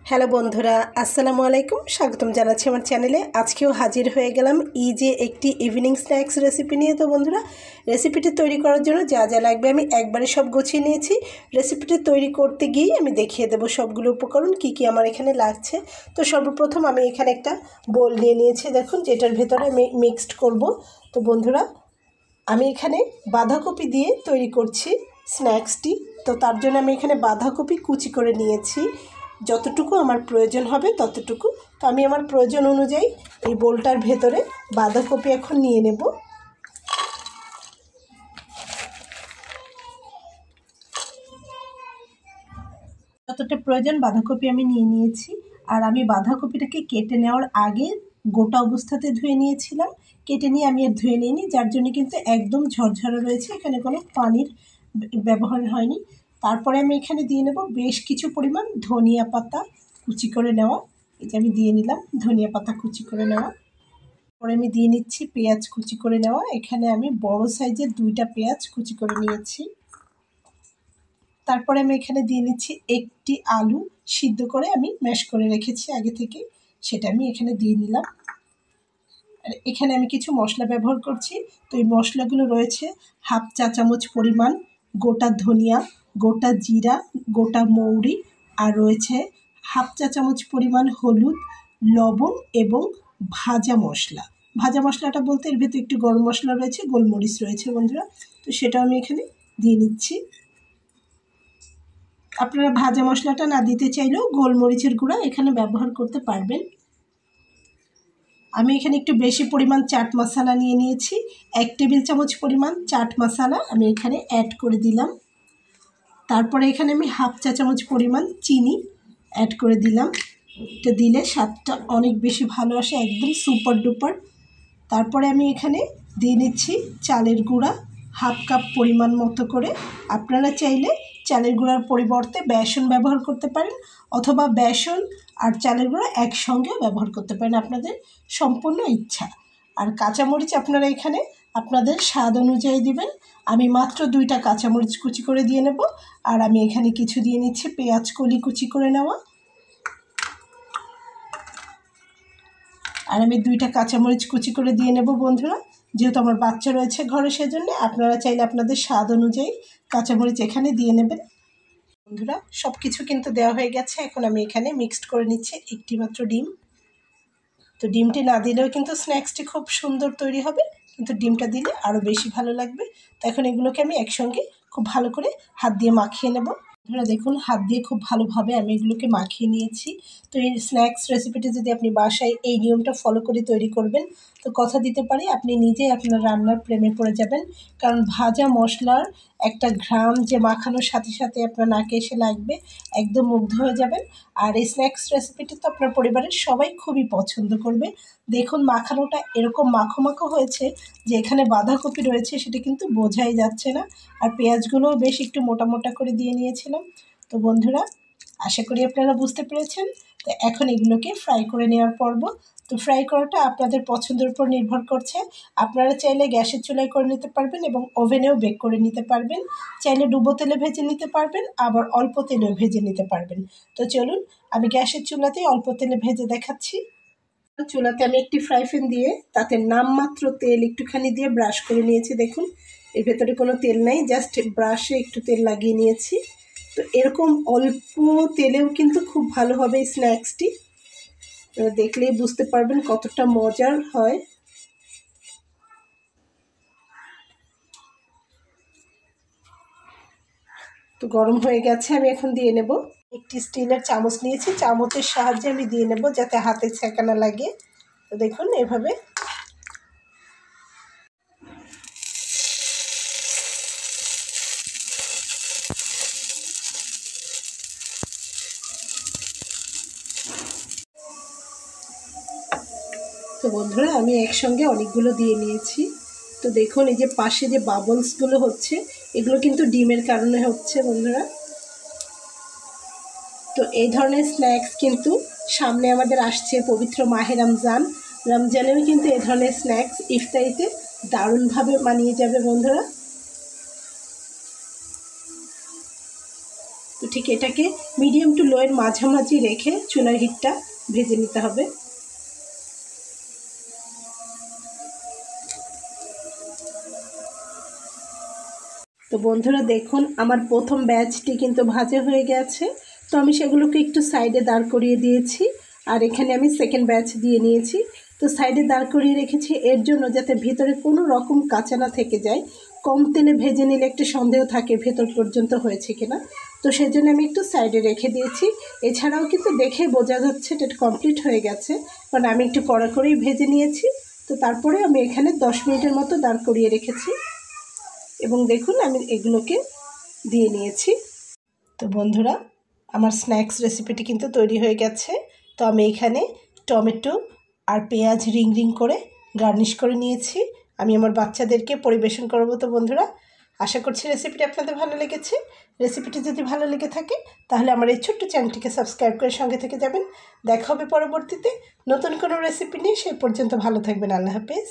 Hello বন্ধুরা, আসসালামু আলাইকুম। স্বাগতম জানাচ্ছি আমার চ্যানেলে। আজকেও হাজির হয়ে গেলাম যে একটি ইভিনিং স্ন্যাক্স রেসিপি নিয়ে। তো বন্ধুরা, রেসিপিটি তৈরি করার জন্য যা যা লাগবে আমি একবারে সব গুছিয়ে নিয়েছি। রেসিপিটি তৈরি করতে গিয়ে আমি দেখিয়ে দেবো সবগুলো উপকরণ কি কি আমার এখানে লাগছে। তো সর্বপ্রথম আমি এখানে একটা বোল নিয়ে নিয়েছি, দেখুন, যেটার ভেতরে আমি মিক্সড করব। তো বন্ধুরা, আমি এখানে বাঁধাকপি দিয়ে তৈরি করছি স্ন্যাক্সটি। তো তার জন্য আমি এখানে বাঁধাকপি কুচি করে নিয়েছি, যতটুকু আমার প্রয়োজন হবে ততটুকু। তো আমি আমার প্রয়োজন অনুযায়ী এই বোলটার ভেতরে বাঁধাকপি এখন নিয়ে নেব। যতটা প্রয়োজন বাঁধাকপি আমি নিয়ে নিয়েছি। আর আমি বাঁধাকপিটাকে কেটে নেওয়ার আগে গোটা অবস্থাতে ধুয়ে নিয়েছিলাম। কেটে নিয়ে আমি আর ধুয়ে নিইনি, যার জন্য কিন্তু একদম ঝরঝরে রয়েছে, এখানে কোনো পানির ব্যবহার হয়নি। তারপরে আমি এখানে দিয়ে নেব বেশ কিছু পরিমাণ ধনিয়া পাতা কুচি করে নেওয়া। এটা আমি দিয়ে নিলাম ধনিয়া পাতা কুচি করে নেওয়া। পরে আমি দিয়ে নিচ্ছি পেঁয়াজ কুচি করে নেওয়া। এখানে আমি বড় সাইজের 2টা পেঁয়াজ কুচি করে নিয়েছি। তারপরে আমি এখানে দিয়ে নিচ্ছি একটি আলু সিদ্ধ করে আমি ম্যাশ করে রেখেছি আগে থেকে, সেটা আমি এখানে দিয়ে নিলাম। আর এখানে আমি কিছু মশলা ব্যবহার করছি। তো এই মশলাগুলো রয়েছে হাফ চা চামচ পরিমাণ গোটা ধনিয়া, গোটা জিরা, গোটা মৌরি, আর রয়েছে হাফ চা চামচ পরিমাণ হলুদ, লবণ এবং ভাজা মশলা। ভাজা মশলাটা বলতে এর ভেতরে একটু গরম মশলা রয়েছে, গোলমরিচ রয়েছে বন্ধুরা। তো সেটা আমি এখানে দিয়ে নিচ্ছি। আপনারা ভাজা মশলাটা না দিতে চাইলেও গোলমরিচের গুঁড়া এখানে ব্যবহার করতে পারবেন। আমি এখানে একটু বেশি পরিমাণ চাট মশলা নিয়ে নিয়েছি। 1 টেবিল চামচ পরিমাণ চাট মশলা আমি এখানে অ্যাড করে দিলাম। তারপরে এখানে আমি হাফ চা চামচ পরিমাণ চিনি অ্যাড করে দিলাম। এটা দিলে স্বাদটা অনেক বেশি ভালো আসে, একদম সুপার ডুপার। তারপরে আমি এখানে দিয়ে নিচ্ছি চালের গুঁড়া হাফ কাপ পরিমাণ মতো করে। আপনারা চাইলে চালের গুঁড়ার পরিবর্তে বেসন ব্যবহার করতে পারেন, অথবা বেসন আর চালের গুঁড়া একসঙ্গে ব্যবহার করতে পারেন, আপনাদের সম্পূর্ণ ইচ্ছা। আর কাঁচামরিচ আপনারা এখানে আপনাদের স্বাদ অনুযায়ী দিবেন। আমি মাত্র 2টা কাঁচামরিচ কুচি করে দিয়ে নেব। আর আমি এখানে কিছু দিয়ে নিচ্ছি পেঁয়াজ কলি কুচি করে নেওয়া। আর আমি 2টা কাঁচামরিচ কুচি করে দিয়ে নেব বন্ধুরা, যেহেতু আমার বাচ্চা রয়েছে ঘরে, সেজন্য আপনারা চাইলে আপনাদের স্বাদ অনুযায়ী কাঁচামরিচ এখানে দিয়ে নেবেন। বন্ধুরা, সব কিছু কিন্তু দেওয়া হয়ে গেছে। এখন আমি এখানে মিক্সড করে নিচ্ছি একটি মাত্র ডিম। তো ডিমটি না দিলেও কিন্তু স্ন্যাক্সটি খুব সুন্দর তৈরি হবে, কিন্তু ডিমটা দিলে আরও বেশি ভালো লাগবে। তো এখন এগুলোকে আমি একসঙ্গে খুব ভালো করে হাত দিয়ে মাখিয়ে নেব। আপনারা দেখুন, হাত দিয়ে খুব ভালোভাবে আমি এগুলোকে মাখিয়ে নিয়েছি। তো এই স্ন্যাক্স রেসিপিটি যদি আপনি বাসায় এই নিয়মটা ফলো করে তৈরি করবেন, তো কথা দিতে পারি আপনি নিজেই আপনার রান্নার প্রেমে পড়ে যাবেন। কারণ ভাজা মশলার একটা ঘ্রাণ যে মাখানোর সাথে সাথে আপনার নাকে এসে লাগবে, একদম মুগ্ধ হয়ে যাবেন। আর এই স্ন্যাক্স রেসিপিটি তো আপনার পরিবারের সবাই খুবই পছন্দ করবে। দেখুন, মাখানোটা এরকম মাখো মাখো হয়েছে যে এখানে বাঁধাকপি রয়েছে সেটা কিন্তু বোঝাই যাচ্ছে না। আর পেঁয়াজগুলোও বেশ একটু মোটা মোটা করে দিয়ে নিয়েছিলাম। তো বন্ধুরা, আশা করি আপনারা বুঝতে পেরেছেন। তো এখন এগুলোকে ফ্রাই করে নেওয়ার পর্ব। তো ফ্রাই করাটা আপনাদের পছন্দের উপর নির্ভর করছে। আপনারা চাইলে গ্যাসের চুলায় করে নিতে পারবেন এবং ওভেনেও বেক করে নিতে পারবেন। চাইলে ডুবো তেলে ভেজে নিতে পারবেন, আবার অল্প তেলেও ভেজে নিতে পারবেন। তো চলুন, আমি গ্যাসের চুলাতেই অল্প তেলে ভেজে দেখাচ্ছি। চুলাতে আমি একটি ফ্রাই প্যান দিয়ে তাতে নামমাত্র তেল একটুখানি দিয়ে ব্রাশ করে নিয়েছি। দেখুন, এর ভেতরে কোনো তেল নাই, জাস্ট ব্রাশে একটু তেল লাগিয়ে নিয়েছি। তো এরকম অল্প তেলেও কিন্তু খুব ভালো হবে এই স্ন্যাক্সটি। দেখলেই বুঝতে পারবেন কতটা মজার হয়। তো গরম হয়ে গেছে, আমি এখন দিয়ে নেব। একটি স্টিলের চামচ নিয়েছি, চামচের সাহায্যে আমি দিয়ে নেব যাতে হাতে ছ্যাঁকা না লাগে। তো দেখুন, এভাবে। তো বন্ধুরা, আমি একসঙ্গে অনেকগুলো দিয়ে নিয়েছি। তো দেখুন, এই যে পাশে যে বাবলসগুলো হচ্ছে, এগুলো কিন্তু ডিমের কারণে হচ্ছে বন্ধুরা। তো এই ধরনের স্ন্যাক্স কিন্তু সামনে আমাদের আসছে পবিত্র মাহে রমজান। রমজানেও কিন্তু এই ধরনের স্ন্যাক্স ইফতারিতে দারুণভাবে মানিয়ে যাবে বন্ধুরা। তো ঠিক এটাকে মিডিয়াম টু লোয়ের মাঝামাঝি রেখে চুলার হিটটা ভেজে নিতে হবে। তো বন্ধুরা দেখুন আমার প্রথম ব্যাচটি কিন্তু ভাজা হয়ে গেছে। তো আমি সেগুলোকে একটু সাইডে দাঁড় করিয়ে দিয়েছি, আর এখানে আমি সেকেন্ড ব্যাচ দিয়ে নিয়েছি। তো সাইডে দাঁড় করিয়ে রেখেছি এর জন্য যাতে ভেতরে কোনো রকম কাঁচা না থেকে যায়। কম তেলে ভেজে নিলে একটু সন্দেহ থাকে ভেতর পর্যন্ত হয়েছে কিনা, তো সেজন্য আমি একটু সাইডে রেখে দিয়েছি। এছাড়াও কিন্তু দেখে বোঝা যাচ্ছে এটা কমপ্লিট হয়ে গেছে, কারণ আমি একটু কড়া করেই ভেজে নিয়েছি। তো তারপরে আমি এখানে 10 মিনিটের মতো দাঁড় করিয়ে রেখেছি এবং দেখুন আমি এগুলোকে দিয়ে নিয়েছি। তো বন্ধুরা আমার স্ন্যাক্স রেসিপিটি কিন্তু তৈরি হয়ে গেছে। তো আমি এখানে টমেটো আর পেঁয়াজ রিং রিং করে গার্নিশ করে নিয়েছি। আমি আমার বাচ্চাদেরকে পরিবেশন করব। তো বন্ধুরা আশা করছি রেসিপিটি আপনাদের ভালো লেগেছে। রেসিপিটি যদি ভালো লেগে থাকে তাহলে আমার এই ছোট্ট চ্যানেলটিকে সাবস্ক্রাইব করে সঙ্গে থেকে যাবেন। দেখা হবে পরবর্তীতে নতুন কোনো রেসিপি নিয়ে। সেই পর্যন্ত ভালো থাকবেন। আল্লাহ হাফেজ।